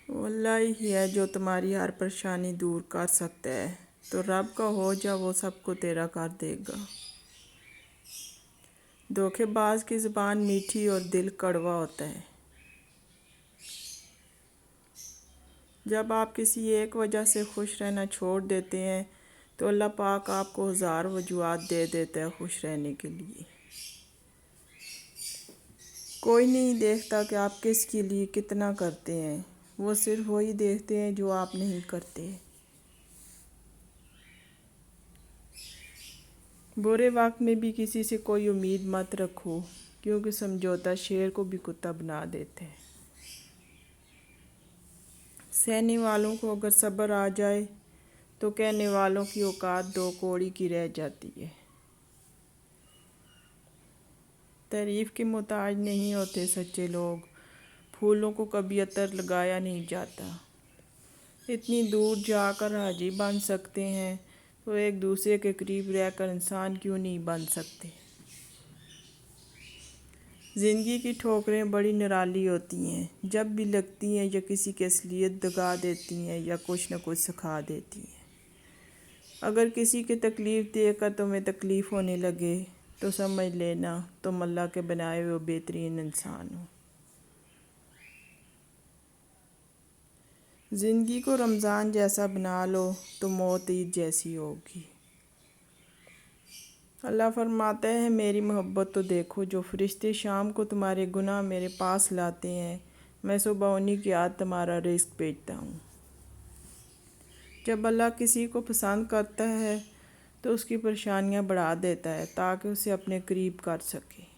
وہ اللہ ہی ہے جو تمہاری ہر پریشانی دور کر سکتا ہے، تو رب کا ہو جا، وہ سب کو تیرا کر دے گا۔ دھوکے باز کی زبان میٹھی اور دل کڑوا ہوتا ہے۔ جب آپ کسی ایک وجہ سے خوش رہنا چھوڑ دیتے ہیں تو اللہ پاک آپ کو ہزار وجوہات دے دیتا ہے خوش رہنے کے لیے۔ کوئی نہیں دیکھتا کہ آپ کس کے لیے کتنا کرتے ہیں، وہ صرف وہی دیکھتے ہیں جو آپ نہیں کرتے۔ برے وقت میں بھی کسی سے کوئی امید مت رکھو، کیونکہ سمجھوتا شیر کو بھی کتا بنا دیتے ہیں۔ سہنے والوں کو اگر صبر آ جائے تو کہنے والوں کی اوقات دو کوڑی کی رہ جاتی ہے۔ تعریف کے محتاج نہیں ہوتے سچے لوگ، پھولوں کو کبھی عطر لگایا نہیں جاتا۔ اتنی دور جا کر حاجی بن سکتے ہیں تو ایک دوسرے کے قریب رہ کر انسان کیوں نہیں بن سکتے؟ زندگی کی ٹھوکریں بڑی نرالی ہوتی ہیں، جب بھی لگتی ہیں یا کسی کی اصلیت دگا دیتی ہیں یا کچھ نہ کچھ سکھا دیتی ہیں۔ اگر کسی کی تکلیف دے کر تمہیں تکلیف ہونے لگے تو سمجھ لینا تم اللہ کے بنائے ہوئے بہترین انسان ہو۔ زندگی کو رمضان جیسا بنا لو تو موت عید جیسی ہوگی۔ اللہ فرماتا ہے میری محبت تو دیکھو، جو فرشتے شام کو تمہارے گناہ میرے پاس لاتے ہیں، میں صبح انہی کی یاد تمہارا رزق بھیجتا ہوں۔ جب اللہ کسی کو پسند کرتا ہے تو اس کی پریشانیاں بڑھا دیتا ہے تاکہ اسے اپنے قریب کر سکے۔